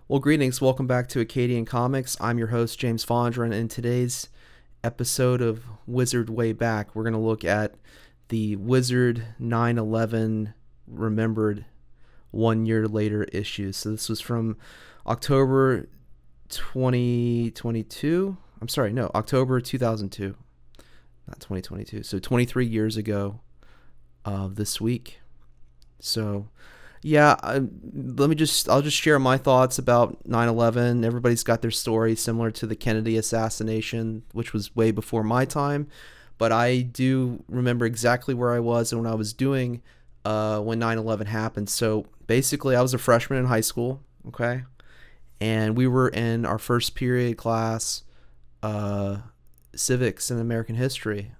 Well, greetings. Welcome back to Acadian Comics. I'm your host, James Fondra, and in today's episode of Wizard Wayback, we're going to look at the Wizard 9/11 Remembered 1 year later issue. So this was from October 2022. October 2002, not 2022. So 23 years ago this week. So yeah, I'll just share my thoughts about 9/11. Everybody's got their story similar to the Kennedy assassination, which was way before my time. But I do remember exactly where I was and what I was doing when 9/11 happened. So basically, I was a freshman in high school, okay? And we were in our first period class, civics and American history.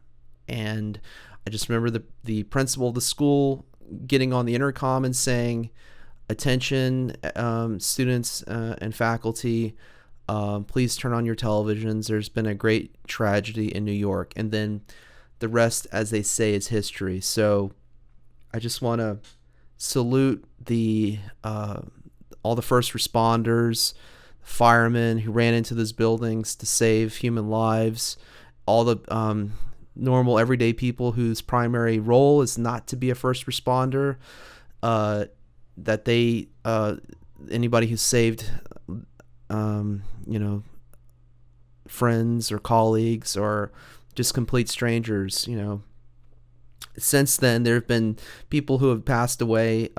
And I just remember the principal of the school getting on the intercom and saying, "Attention, students and faculty, please turn on your televisions. There's been a great tragedy in New York." And then the rest, as they say, is history. So I just want to salute all the first responders, firemen who ran into those buildings to save human lives, all the normal everyday people whose primary role is not to be a first responder, that they anybody who saved friends or colleagues or just complete strangers. Since then there have been people who have passed away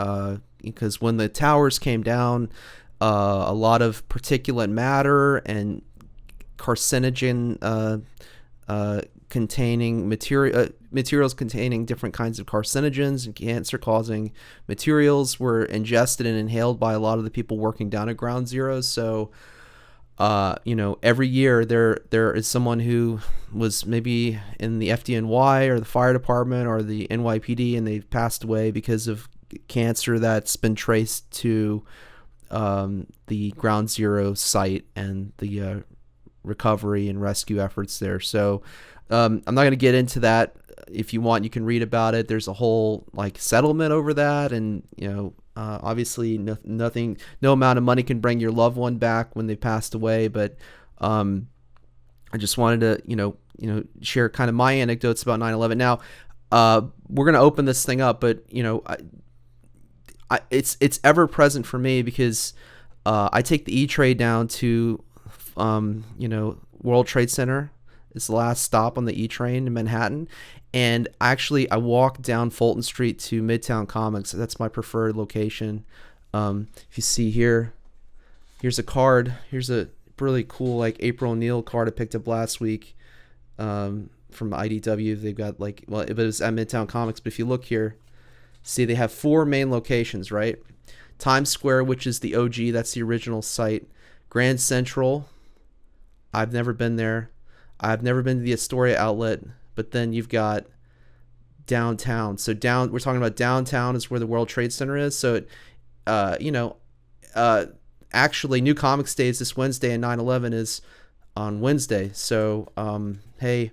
because when the towers came down, a lot of particulate matter and carcinogen containing materials containing different kinds of carcinogens and cancer-causing materials were ingested and inhaled by a lot of the people working down at Ground Zero. So, every year there is someone who was maybe in the FDNY or the fire department or the NYPD, and they've passed away because of cancer that's been traced to the Ground Zero site and the recovery and rescue efforts there. So I'm not going to get into that. If you want, you can read about it. There's a whole settlement over that, and obviously no amount of money can bring your loved one back when they passed away. But I just wanted to share kind of my anecdotes about 9/11. Now we're going to open this thing up, but it's ever present for me because I take the E-Trade down to World Trade Center. It's the last stop on the E train in Manhattan, and I walk down Fulton Street to Midtown Comics. That's my preferred location. If you see here's a card. Here's a really cool April O'Neil card I picked up last week from IDW. They've got it was at Midtown Comics, but if you look here, see they have 4 main locations, right? Times Square, which is the OG, that's the original site. Grand Central, I've never been there. I've never been to the Astoria outlet, but then you've got downtown. So we're talking about downtown is where the World Trade Center is. So, actually, New Comics Day is this Wednesday, and 9/11 is on Wednesday. So, hey,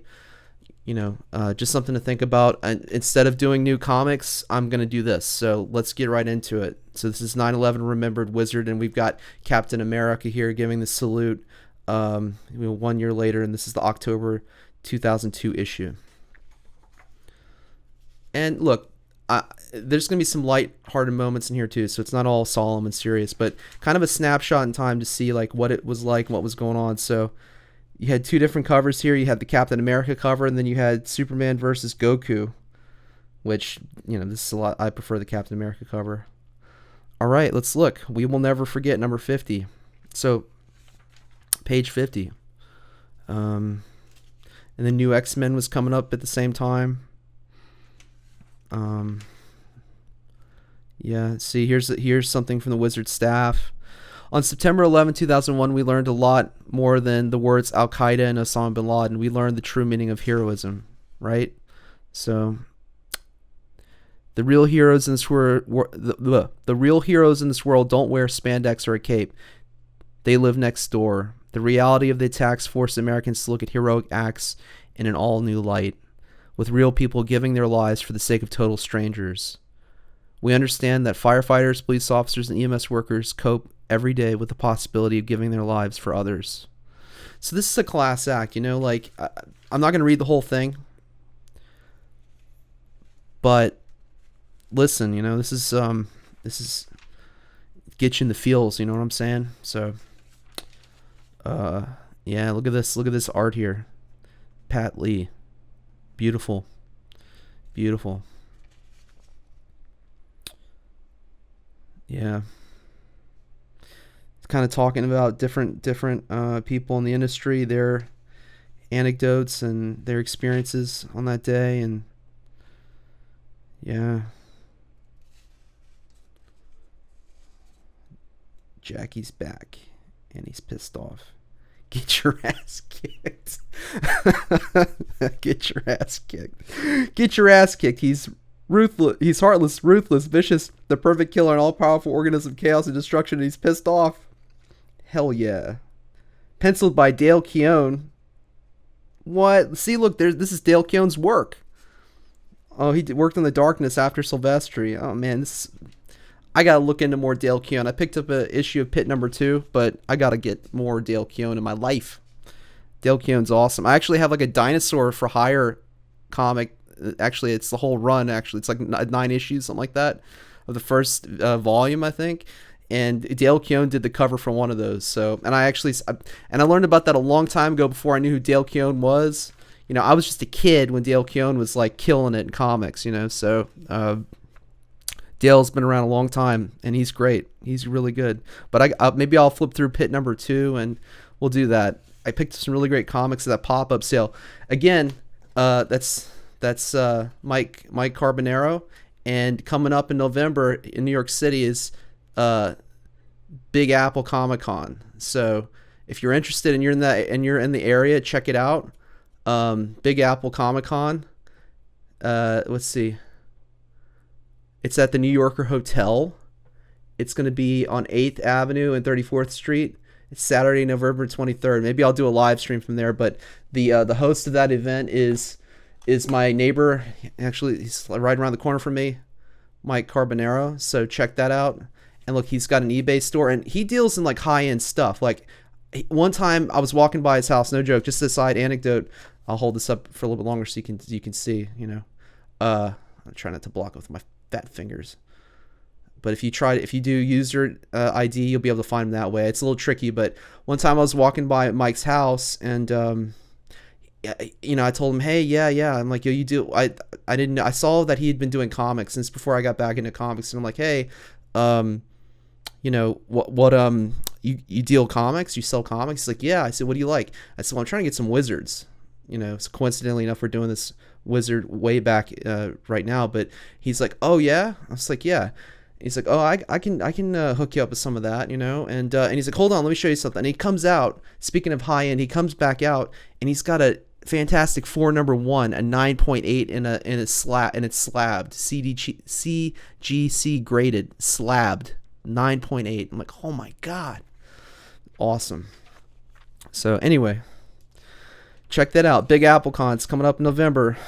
just something to think about. And instead of doing new comics, I'm going to do this. So let's get right into it. So this is 9/11 Remembered Wizard, and we've got Captain America here giving the salute 1 year later, and this is the October 2002 issue. And look, there's going to be some light-hearted moments in here too, so it's not all solemn and serious, but kind of a snapshot in time to see what it was like and what was going on. So you had 2 different covers here. You had the Captain America cover, and then you had Superman versus Goku, which, this is a lot. I prefer the Captain America cover. All right, let's look. We will never forget number 50. So page 50. And the new X-Men was coming up at the same time. See, here's something from the Wizard staff. On September 11, 2001, we learned a lot more than the words Al-Qaeda and Osama bin Laden. We learned the true meaning of heroism, right? So the real heroes in this the real heroes in this world don't wear spandex or a cape. They live next door. The reality of the attacks forced Americans to look at heroic acts in an all-new light, with real people giving their lives for the sake of total strangers. We understand that firefighters, police officers, and EMS workers cope every day with the possibility of giving their lives for others. So this is a class act, like I'm not going to read the whole thing, but listen, this is get you in the feels, you know what I'm saying? So yeah, look at this art here. Pat Lee. Beautiful. Beautiful. Yeah. It's kind of talking about different people in the industry, their anecdotes and their experiences on that day, and yeah. Jackie's back and he's pissed off. Get your ass kicked. Get your ass kicked. Get your ass kicked. He's ruthless. He's heartless, ruthless, vicious, the perfect killer, an all-powerful organism of chaos and destruction, and he's pissed off. Hell yeah. Penciled by Dale Keown. What? See, look, this is Dale Keown's work. Oh, he worked on The Darkness after Silvestri. Oh, man, I gotta look into more Dale Keown. I picked up an issue of Pit number 2, but I gotta get more Dale Keown in my life. Dale Keown's awesome. I actually have like a Dinosaur for Hire comic. Actually, it's the whole run. Actually, it's like 9 issues, something like that, of the first volume, I think. And Dale Keown did the cover for one of those. So, and I learned about that a long time ago before I knew who Dale Keown was. I was just a kid when Dale Keown was like killing it in comics. So. Dale's been around a long time, and he's great. He's really good. But maybe I'll flip through Pit number 2, and we'll do that. I picked some really great comics at that pop-up sale. Again, that's Mike Carbonaro, and coming up in November in New York City is Big Apple Comic Con. So if you're interested and you're in the area, check it out. Big Apple Comic Con. Let's see. It's at the New Yorker Hotel. It's going to be on 8th Avenue and 34th Street. It's Saturday, November 23rd. Maybe I'll do a live stream from there. But the host of that event is my neighbor. Actually, he's right around the corner from me, Mike Carbonaro. So check that out. And look, he's got an eBay store, and he deals in like high-end stuff. Like one time I was walking by his house, no joke, just a side anecdote. I'll hold this up for a little bit longer so you can see. I'm trying not to block it with my fat fingers, but if you do user ID, you'll be able to find him that way. It's a little tricky, but one time I was walking by Mike's house, and I told him, hey, yeah, I'm like, yo, you do, I didn't know, I saw that he had been doing comics since before I got back into comics, and I'm like, hey, you deal comics, you sell comics? He's like, yeah. I said, what do you like? I said, well, I'm trying to get some wizards. So coincidentally enough, we're doing this Wizard Wayback right now, but he's like, oh yeah. I was like, yeah. He's like, oh, I can hook you up with some of that, and he's like, hold on, let me show you something. And he comes out, speaking of high end, he comes back out, and he's got a Fantastic Four #1, a 9.8 in a slab, and it's slabbed, CGC graded, slabbed, 9.8. I'm like, oh my god, awesome. So anyway, check that out. Big Apple Con. It's coming up in November.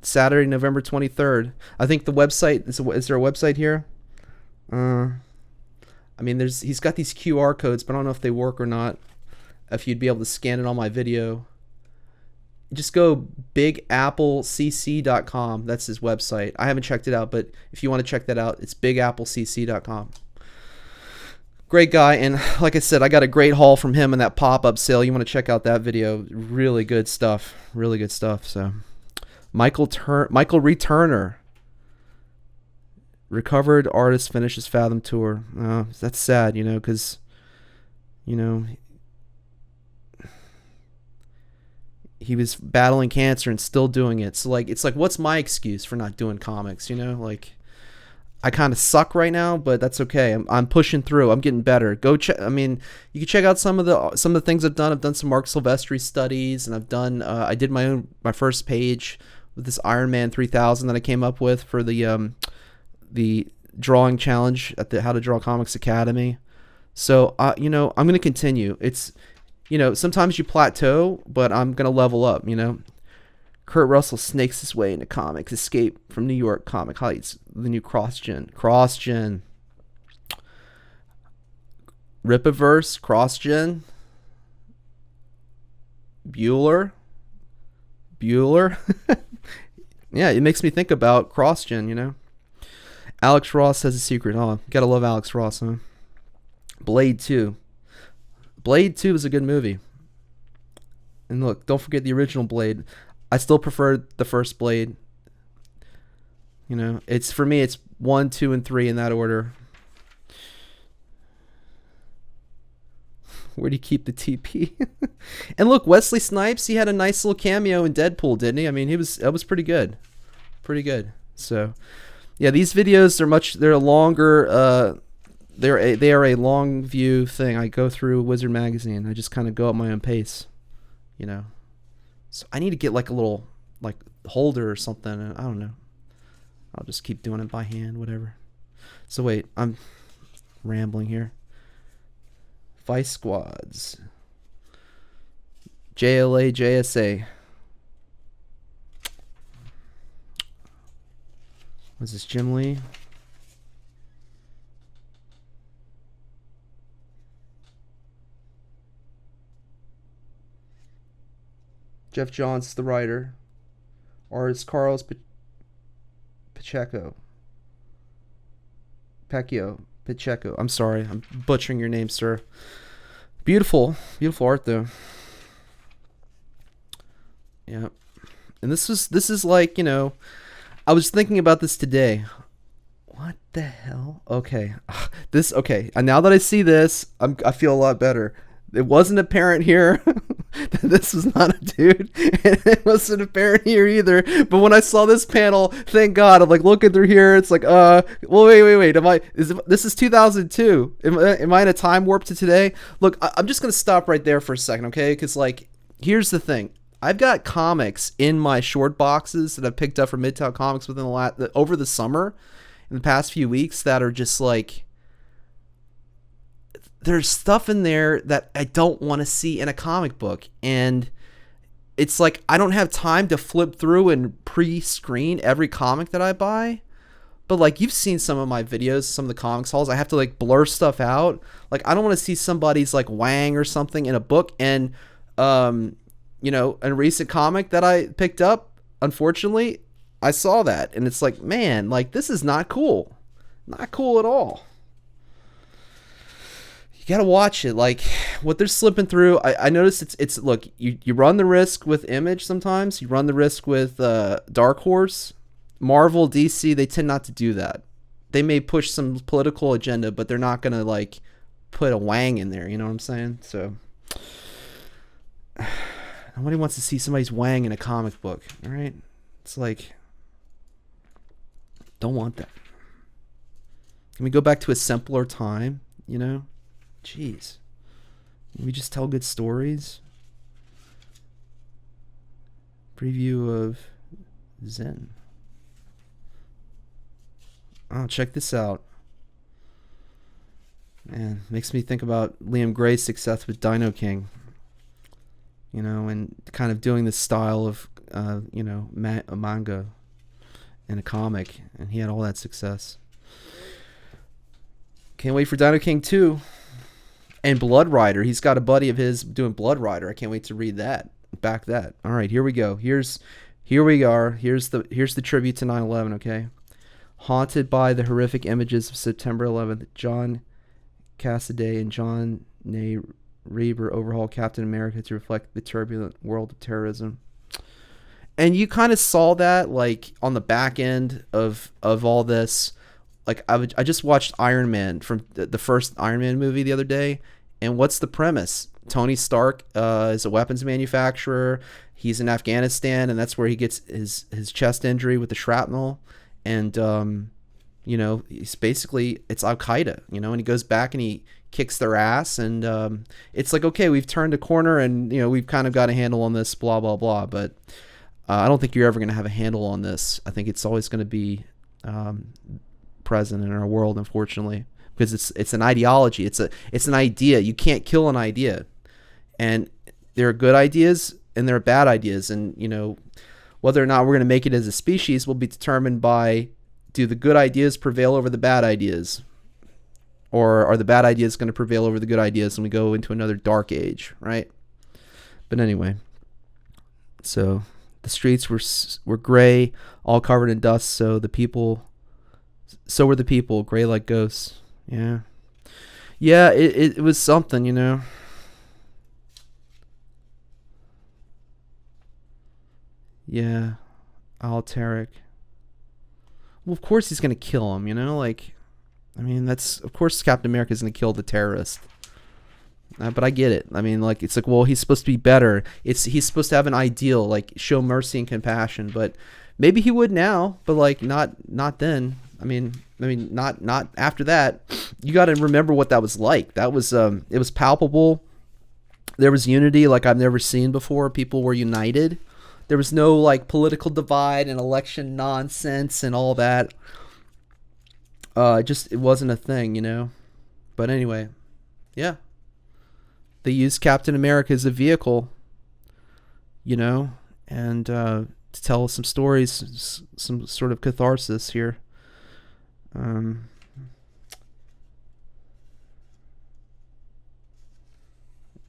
Saturday, November 23rd. I think the website, is there a website here? He's got these QR codes, but I don't know if they work or not. If you'd be able to scan it on my video. Just go bigapplecc.com. That's his website. I haven't checked it out, but if you want to check that out, it's bigapplecc.com. Great guy, and like I said, I got a great haul from him in that pop-up sale. You want to check out that video. Really good stuff. Really good stuff. So, Michael Returner. Recovered artist finishes Fathom Tour. That's sad, because, he was battling cancer and still doing it. So, it's like, what's my excuse for not doing comics, I kind of suck right now, but that's okay. I'm pushing through. I'm getting better. Go check. You can check out some of the things I've done. I've done some Mark Silvestri studies, and I've done. I did my first page with this Iron Man 3000 that I came up with for the drawing challenge at the How to Draw Comics Academy. So I'm gonna continue. It's sometimes you plateau, but I'm gonna level up. Kurt Russell snakes his way into comics. Escape from New York Comic Heights. The new CrossGen. Ripiverse, CrossGen, Bueller. Yeah, it makes me think about CrossGen, you know. Alex Ross has a secret. Oh, gotta love Alex Ross, huh? Blade 2. Blade 2 is a good movie. And look, don't forget the original Blade. I still prefer the first Blade. You know, it's for me, it's 1, 2, and 3 in that order. Where do you keep the TP? And look, Wesley Snipes, he had a nice little cameo in Deadpool, didn't he? I mean, that was pretty good. Pretty good. So, yeah, these videos are they're longer, they are a long view thing. I go through Wizard Magazine. I just kind of go at my own pace, you know. So I need to get like a little like holder or something. I don't know. I'll just keep doing it by hand, whatever. So wait, I'm rambling here. Vice Squads. JLA, JSA. What's this, Jim Lee? Jeff Johns, the writer. Or is Carlos Pacheco? I'm sorry, I'm butchering your name, sir. Beautiful art though. Yeah, and this is like, you know, I was thinking about this today. What the hell? Okay, and now that I see this, I feel a lot better. It wasn't apparent here that this was not a dude, and it wasn't apparent here either. But when I saw this panel, thank God, I'm like looking through here. It's like, well, wait. This is 2002? Am I in a time warp to today? Look, I'm just gonna stop right there for a second, okay? Because like, here's the thing. I've got comics in my short boxes that I've picked up from Midtown Comics over the summer, in the past few weeks, that are just like, there's stuff in there that I don't want to see in a comic book. And it's like, I don't have time to flip through and pre-screen every comic that I buy. But like, you've seen some of my videos, some of the comics hauls. I have to like blur stuff out. Like, I don't want to see somebody's like Wang or something in a book. And, you know, a recent comic that I picked up, unfortunately, I saw that. And it's like, man, like, this is not cool. Not cool at all. You gotta watch it. Like, what they're slipping through, I noticed it's look, you run the risk with Image sometimes. You run the risk with Dark Horse. Marvel, DC, they tend not to do that. They may push some political agenda, but they're not gonna like put a Wang in there, you know what I'm saying? So nobody wants to see somebody's Wang in a comic book, all right? It's like, don't want that. Can we go back to a simpler time, you know? Jeez. Can we just tell good stories? Preview of Zen. Oh, check this out. Man, makes me think about Liam Gray's success with Dino King. You know, and kind of doing this style of, you know, a manga and a comic. And he had all that success. Can't wait for Dino King 2. And Blood Rider. He's got a buddy of his doing Blood Rider. I can't wait to read that. Back that. All right, here we go. Here we are. Here's the tribute to 9/11, okay? Haunted by the horrific images of September 11th, John Cassaday and John Reber overhaul Captain America to reflect the turbulent world of terrorism. And you kind of saw that like on the back end of all this. Like, I just watched Iron Man, from the first Iron Man movie the other day, and what's the premise? Tony Stark is a weapons manufacturer. He's in Afghanistan, and that's where he gets his chest injury with the shrapnel. And, you know, it's Al Qaeda, you know, and he goes back and he kicks their ass. And it's like, okay, we've turned a corner and, you know, we've kind of got a handle on this, blah, blah, blah. But I don't think you're ever going to have a handle on this. I think it's always going to be present in our world, unfortunately, because it's an ideology. It's an idea. You can't kill an idea. And there are good ideas and there are bad ideas. And, you know, whether or not we're going to make it as a species will be determined by, do the good ideas prevail over the bad ideas? Or are the bad ideas going to prevail over the good ideas and we go into another dark age, right? But anyway, so the streets were gray, all covered in dust, so were the people, gray like ghosts. Yeah. Yeah, it was something, you know. Yeah, Alteric. Well, of course he's going to kill him, you know? Like, I mean, of course Captain America's going to kill the terrorist. But I get it. I mean, like, it's like, well, he's supposed to be better. He's supposed to have an ideal, like, show mercy and compassion. But maybe he would now, but, like, not then. I mean, not after that. You got to remember what that was like. That was, it was palpable. There was unity like I've never seen before. People were united. There was no, like, political divide and election nonsense and all that. It wasn't a thing, you know. But anyway, yeah. They used Captain America as a vehicle, you know, and to tell some stories, some sort of catharsis here.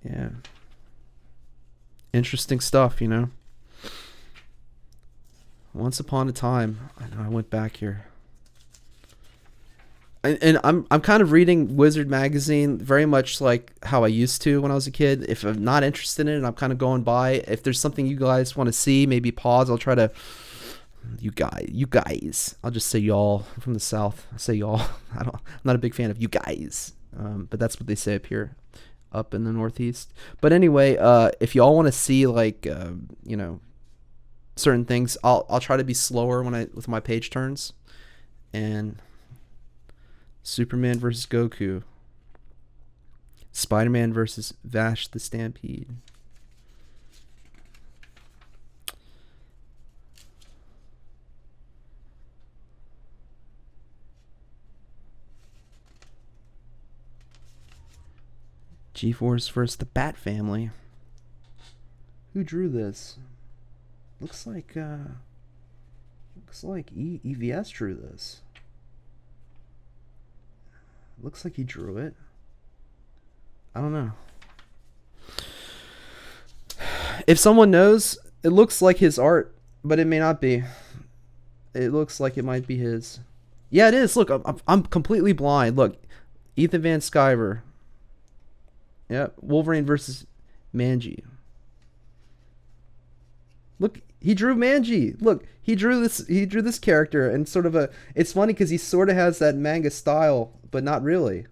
Yeah. Interesting stuff, you know. Once upon a time, I know I went back here. And I'm kind of reading Wizard magazine very much like how I used to when I was a kid. If I'm not interested in it, I'm kind of going by. If there's something you guys want to see, maybe pause. I'll try to. You guys. I'll just say y'all. I'm from the South. I say y'all. I'm not a big fan of you guys, but that's what they say up here, up in the Northeast. But anyway, if y'all want to see like you know, certain things, I'll try to be slower with my page turns, and. Superman versus Goku. Spider-Man versus Vash the Stampede. G-Force versus the Bat Family. Who drew this? Looks like EVS drew this. Looks like he drew it. I don't know. If someone knows, it looks like his art, but it may not be. It looks like it might be his. Yeah, it is. Look, I'm completely blind. Look, Ethan Van Sciver. Yep, Wolverine versus Manji. Look, he drew Manji. Look, he drew this character, and sort of it's funny because he sort of has that manga style, but not really.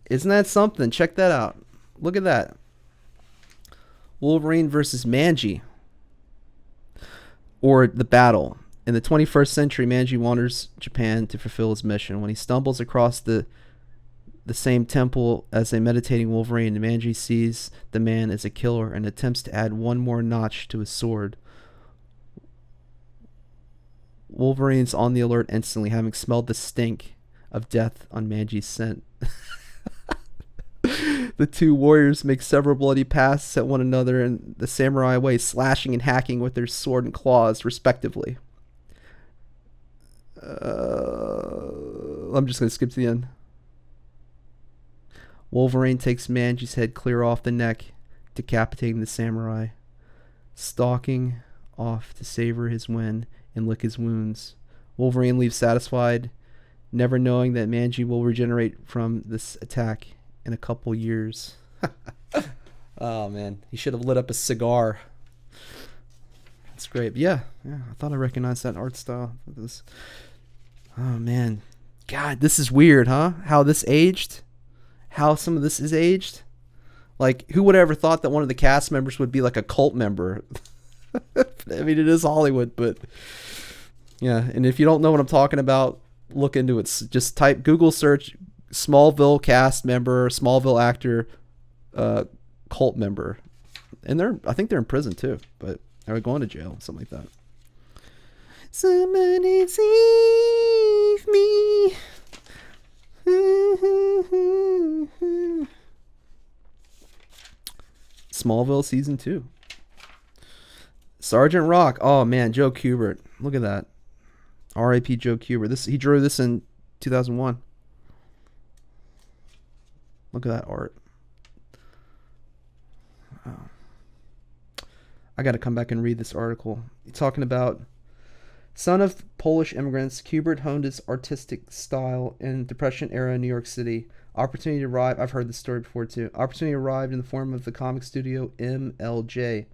Isn't that something? Check that out. Look at that. Wolverine versus Manji. Or the battle. In the 21st century, Manji wanders Japan to fulfill his mission. When he stumbles across the same temple as a meditating Wolverine, Manji sees the man as a killer and attempts to add one more notch to his sword. Wolverine's on the alert instantly, having smelled the stink of death on Manji's scent. The two warriors make several bloody passes at one another in the samurai way, slashing and hacking with their sword and claws, respectively. I'm just going to skip to the end. Wolverine takes Manji's head clear off the neck, decapitating the samurai, stalking off to savor his win and lick his wounds. Wolverine leaves satisfied, never knowing that Manji will regenerate from this attack in a couple years. Oh man, he should have lit up a cigar. That's great. But yeah, I thought I recognized that art style. Oh man, God, this is weird, huh? How this aged, how some of this is aged. Like, who would have ever thought that one of the cast members would be like a cult member? I mean, it is Hollywood, but yeah. And if you don't know what I'm talking about, look into it. Just type Google search Smallville cast member, Smallville actor, cult member, and I think they're in prison too, but they're going to jail, something like that. Somebody save me. Smallville season 2. Sergeant Rock. Oh man, Joe Kubert. Look at that. R.I.P. Joe Kubert. He drew this in 2001. Look at that art. Oh. I got to come back and read this article. It's talking about son of Polish immigrants, Kubert honed his artistic style in Depression era New York City. Opportunity arrived. I've heard this story before too. Opportunity arrived in the form of the comic studio MLJ,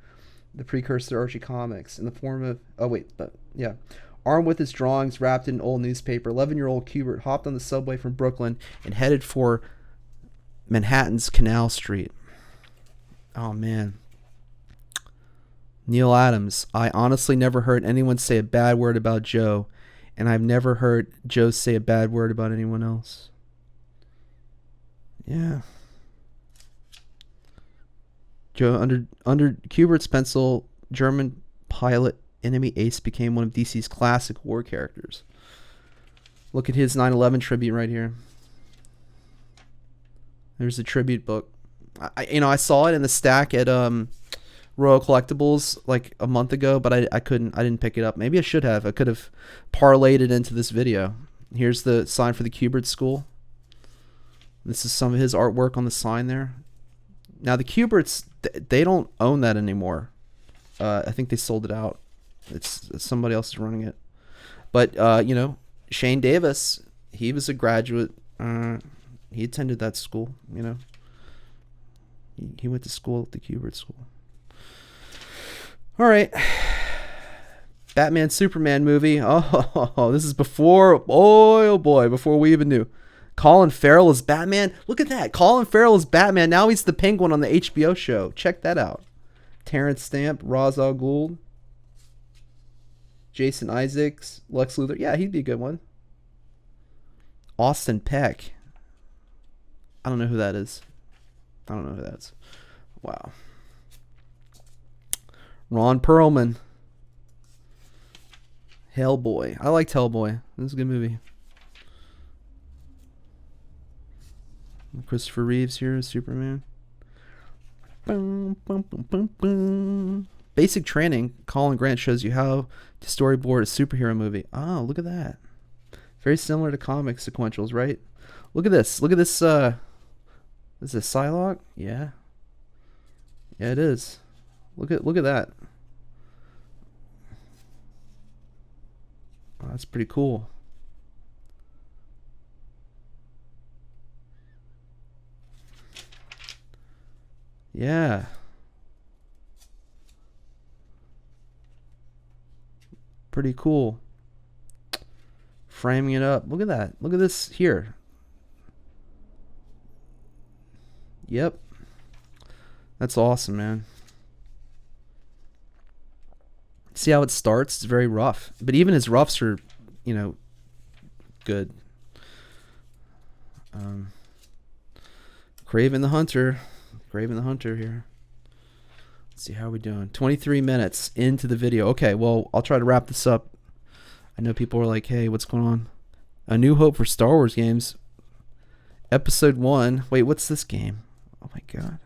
the precursor to Archie Comics, in the form of armed with his drawings wrapped in an old newspaper. 11-year-old Kubert hopped on the subway from Brooklyn and headed for Manhattan's Canal Street. Oh man. Neil Adams. I honestly never heard anyone say a bad word about Joe, and I've never heard Joe say a bad word about anyone else. Yeah. Joe, under Kubert's pencil, German pilot enemy ace became one of DC's classic war characters. Look at his 9/11 tribute right here. There's the tribute book. I saw it in the stack at Royal Collectibles like a month ago, but I didn't pick it up. Maybe I should have. I could have parlayed it into this video. Here's the sign for the Kubert School. This is some of his artwork on the sign there. Now the Kuberts, they don't own that anymore. I think they sold it out. It's somebody else is running it. But Shane Davis, he was a graduate. He attended that school. He went to school at the Kubert School. All right. Batman Superman movie. Oh, this is before, oh boy, before we even knew. Colin Farrell is Batman. Look at that. Colin Farrell is Batman. Now he's the Penguin on the HBO show. Check that out. Terrence Stamp, Ra's al Ghul, Jason Isaacs, Lex Luthor. Yeah, he'd be a good one. Austin Peck. I don't know who that is. Wow. Ron Perlman. Hellboy. I liked Hellboy. This is a good movie. Christopher Reeves here as Superman. Boom, boom, boom, boom, boom. Basic training. Colin Grant shows you how to storyboard a superhero movie. Oh, look at that. Very similar to comic sequentials, right? Look at this. Look at this. Is this Psylocke? Yeah. Yeah, it is. Look at that. Oh, that's pretty cool. Yeah. Pretty cool. Framing it up. Look at that. Look at this here. Yep. That's awesome, man. See how it starts? It's very rough. But even his roughs are, good. Kraven the Hunter. Kraven the Hunter here. Let's see how we're doing. 23 minutes into the video. Okay, well, I'll try to wrap this up. I know people are like, hey, what's going on? A New Hope for Star Wars games. Episode 1. Wait, what's this game? Oh my god.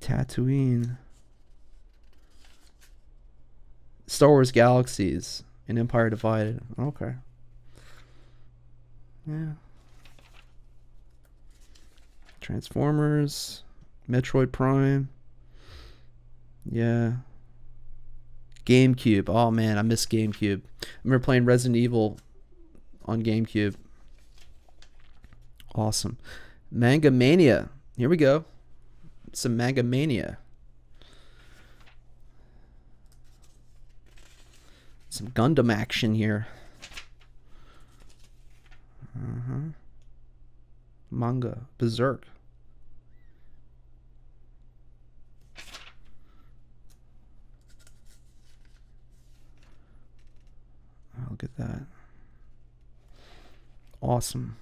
Tatooine. Star Wars Galaxies. An Empire Divided. Okay. Yeah. Transformers. Metroid Prime. Yeah. GameCube. Oh man, I miss GameCube. I remember playing Resident Evil on GameCube. Awesome. Manga Mania. Here we go. Some Manga Mania. Some Gundam action here. Manga. Berserk. Oh, look at that. Awesome.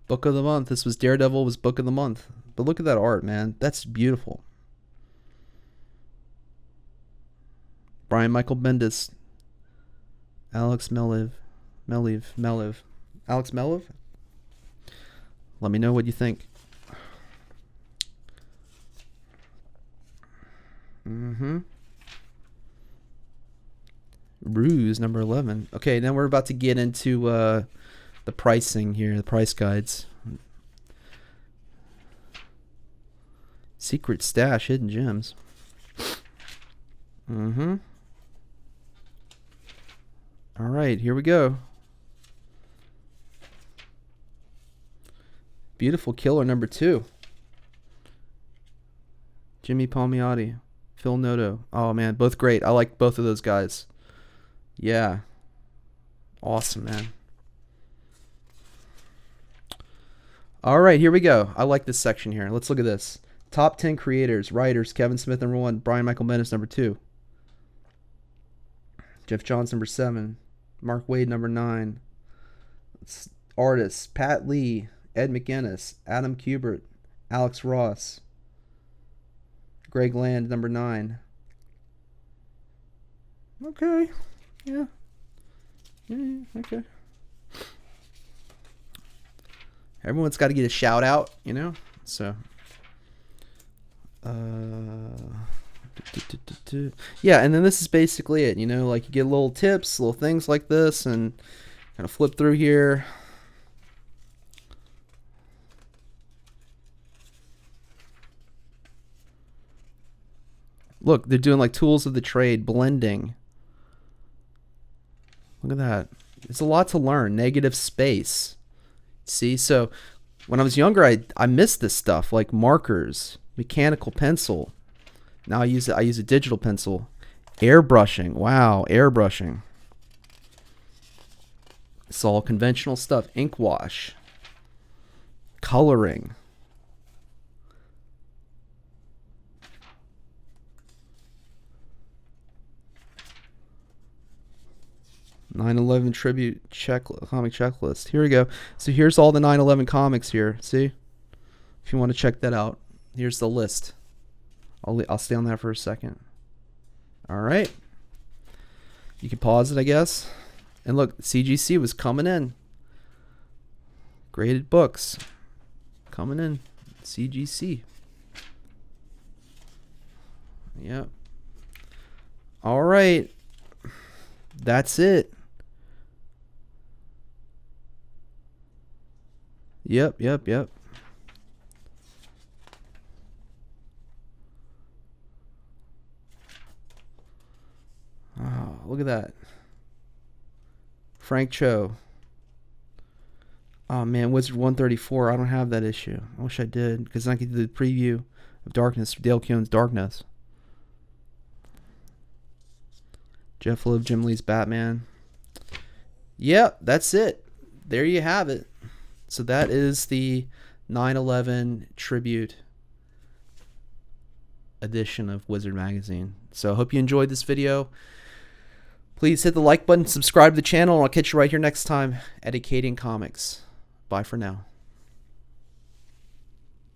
Book of the month. This was Daredevil was book of the month. But look at that art, man. That's beautiful. Brian Michael Bendis. Alex Meliv. Alex Meliv? Let me know what you think. Ruse number 11. Okay, then we're about to get into the pricing here, the price guides. Secret stash, hidden gems. All right, here we go. Beautiful Killer number 2. Jimmy Palmiotti, Phil Noto. Oh man, both great. I like both of those guys. Yeah. Awesome, man. All right, here we go. I like this section here. Let's look at this. Top 10 creators, writers. Kevin Smith number 1, Brian Michael Bendis number 2. Jeff Johns number 7, Mark Waid number 9. Artists, Pat Lee, Ed McGuinness, Adam Kubert, Alex Ross, Greg Land number 9. Okay. Yeah. Okay. Everyone's got to get a shout out, you know? So yeah, and then this is basically it, you know, like you get little tips, little things like this, and kind of flip through here. Look, they're doing like tools of the trade, blending. Look at that. There's a lot to learn. Negative space. See, so when I was younger, I missed this stuff, like markers, mechanical pencil. Now I use a digital pencil. Airbrushing. Wow, airbrushing. It's all conventional stuff. Ink wash. Coloring. (9/11) tribute comic checklist. Here we go. So here's all the 9/11 comics here. See, if you want to check that out, here's the list. I'll stay on that for a second. All right. You can pause it, I guess. And look, CGC was coming in. Graded books coming in. CGC. Yep. All right. That's it. Yep. Oh, look at that. Frank Cho. Oh man, Wizard 134. I don't have that issue. I wish I did, because I could do the preview of Darkness, Dale Keown's Darkness. Jeff Loeb, Jim Lee's Batman. Yep, that's it. There you have it. So that is the 9/11 tribute edition of Wizard Magazine. So I hope you enjoyed this video. Please hit the like button, subscribe to the channel, and I'll catch you right here next time at Acadian Comics. Bye for now.